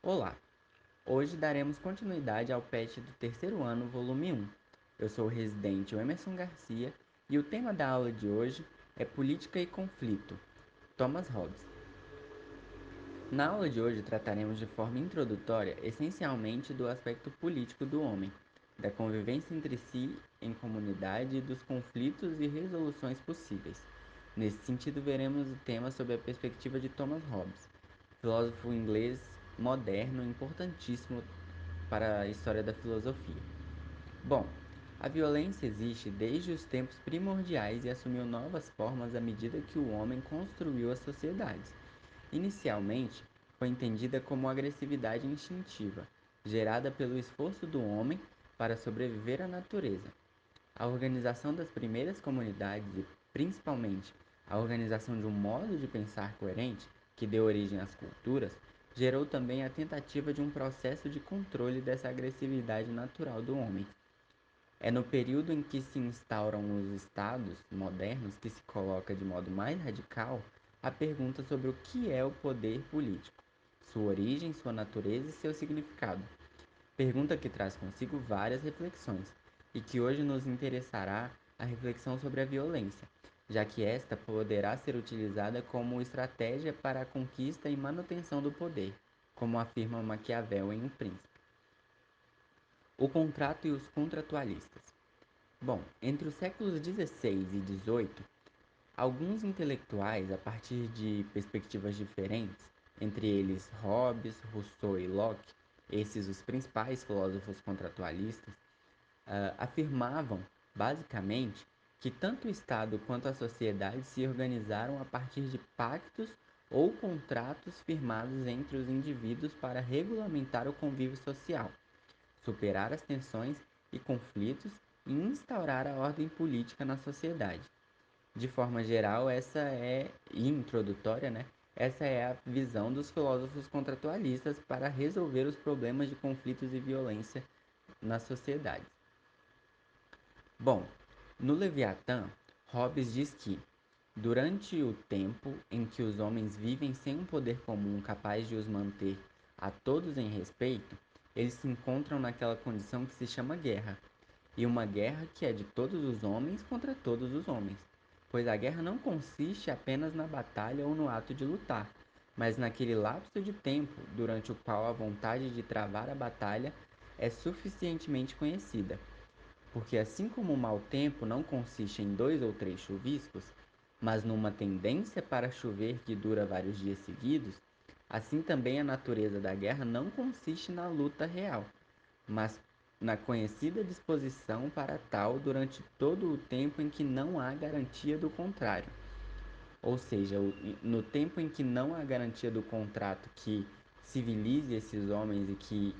Olá, hoje daremos continuidade ao PET do terceiro ano, volume 1. Eu sou o residente Emerson Garcia e o tema da aula de hoje é Política e Conflito, Thomas Hobbes. Na aula de hoje trataremos de forma introdutória essencialmente do aspecto político do homem, da convivência entre si em comunidade e dos conflitos e resoluções possíveis. Nesse sentido, veremos o tema sob a perspectiva de Thomas Hobbes, filósofo inglês moderno importantíssimo para a história da filosofia. Bom, a violência existe desde os tempos primordiais e assumiu novas formas à medida que o homem construiu as sociedades. Inicialmente, foi entendida como agressividade instintiva, gerada pelo esforço do homem para sobreviver à natureza. A organização das primeiras comunidades e, principalmente, a organização de um modo de pensar coerente, que deu origem às culturas, gerou também a tentativa de um processo de controle dessa agressividade natural do homem. É no período em que se instauram os estados modernos que se coloca de modo mais radical a pergunta sobre o que é o poder político, sua origem, sua natureza e seu significado. Pergunta que traz consigo várias reflexões e que hoje nos interessará a reflexão sobre a violência, já que esta poderá ser utilizada como estratégia para a conquista e manutenção do poder, como afirma Maquiavel em O Príncipe. O contrato e os contratualistas. Bom, entre os séculos XVI e XVIII, alguns intelectuais, a partir de perspectivas diferentes, entre eles Hobbes, Rousseau e Locke, esses os principais filósofos contratualistas, afirmavam, basicamente, que tanto o Estado quanto a sociedade se organizaram a partir de pactos ou contratos firmados entre os indivíduos para regulamentar o convívio social, superar as tensões e conflitos e instaurar a ordem política na sociedade. De forma geral, essa é, e introdutória, né? Essa é a visão dos filósofos contratualistas para resolver os problemas de conflitos e violência na sociedade. Bom, no Leviatã, Hobbes diz que, durante o tempo em que os homens vivem sem um poder comum capaz de os manter a todos em respeito, eles se encontram naquela condição que se chama guerra, e uma guerra que é de todos os homens contra todos os homens, pois a guerra não consiste apenas na batalha ou no ato de lutar, mas naquele lapso de tempo durante o qual a vontade de travar a batalha é suficientemente conhecida. Porque assim como o mau tempo não consiste em 2 ou 3 chuviscos, mas numa tendência para chover que dura vários dias seguidos, assim também a natureza da guerra não consiste na luta real, mas na conhecida disposição para tal durante todo o tempo em que não há garantia do contrário. Ou seja, no tempo em que não há garantia do contrato que civilize esses homens e que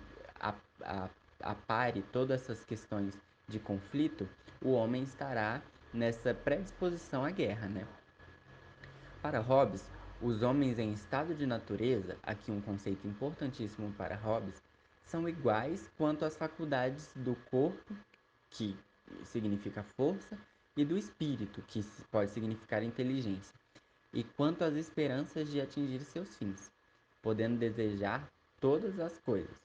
apare todas essas questões de conflito, o homem estará nessa predisposição à guerra, né? Para Hobbes, os homens em estado de natureza, aqui um conceito importantíssimo para Hobbes, são iguais quanto às faculdades do corpo, que significa força, e do espírito, que pode significar inteligência, e quanto às esperanças de atingir seus fins, podendo desejar todas as coisas.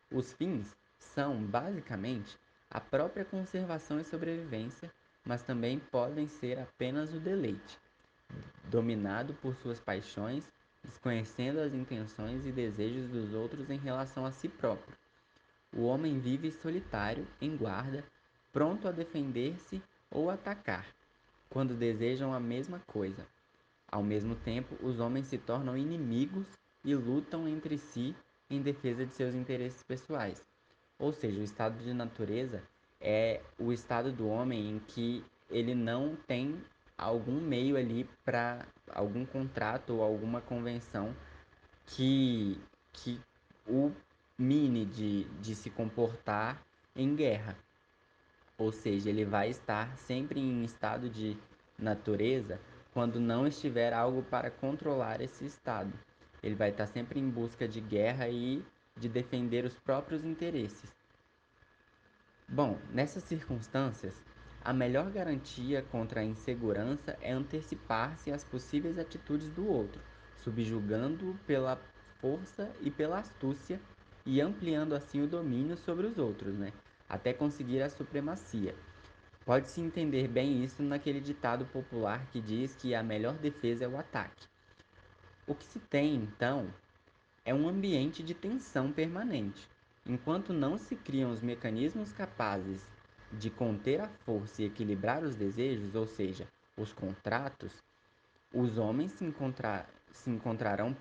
Os fins são, basicamente, a própria conservação e sobrevivência, mas também podem ser apenas o deleite, dominado por suas paixões, desconhecendo as intenções e desejos dos outros em relação a si próprio. O homem vive solitário, em guarda, pronto a defender-se ou atacar, quando desejam a mesma coisa. Ao mesmo tempo, os homens se tornam inimigos e lutam entre si em defesa de seus interesses pessoais. Ou seja, o estado de natureza é o estado do homem em que ele não tem algum meio ali para algum contrato ou alguma convenção que o mine de se comportar em guerra. Ou seja, ele vai estar sempre em estado de natureza quando não estiver algo para controlar esse estado. Ele vai estar sempre em busca de guerra e de defender os próprios interesses. Bom, nessas circunstâncias, a melhor garantia contra a insegurança é antecipar-se às possíveis atitudes do outro, subjugando-o pela força e pela astúcia, e ampliando assim o domínio sobre os outros, né? Até conseguir a supremacia. Pode-se entender bem isso naquele ditado popular que diz que a melhor defesa é o ataque. O que se tem, então, é um ambiente de tensão permanente. Enquanto não se criam os mecanismos capazes de conter a força e equilibrar os desejos, ou seja, os contratos, os homens se encontrarão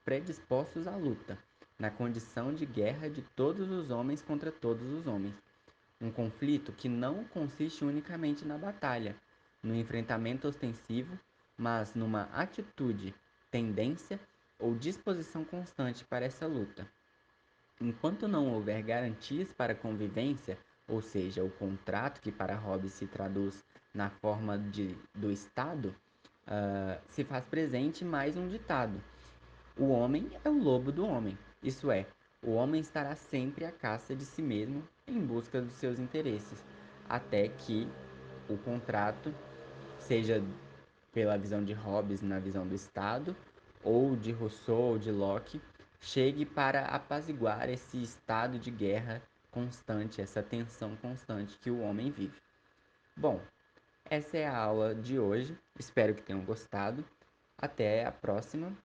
predispostos à luta, na condição de guerra de todos os homens contra todos os homens. Um conflito que não consiste unicamente na batalha, no enfrentamento ostensivo, mas numa atitude, tendência ou disposição constante para essa luta. Enquanto não houver garantias para a convivência, ou seja, o contrato que para Hobbes se traduz na forma do Estado, se faz presente mais um ditado: o homem é o lobo do homem. Isso é, o homem estará sempre à caça de si mesmo em busca dos seus interesses, até que o contrato, seja pela visão de Hobbes na visão do Estado, ou de Rousseau ou de Locke, chegue para apaziguar esse estado de guerra constante, essa tensão constante que o homem vive. Bom, essa é a aula de hoje. Espero que tenham gostado. Até a próxima.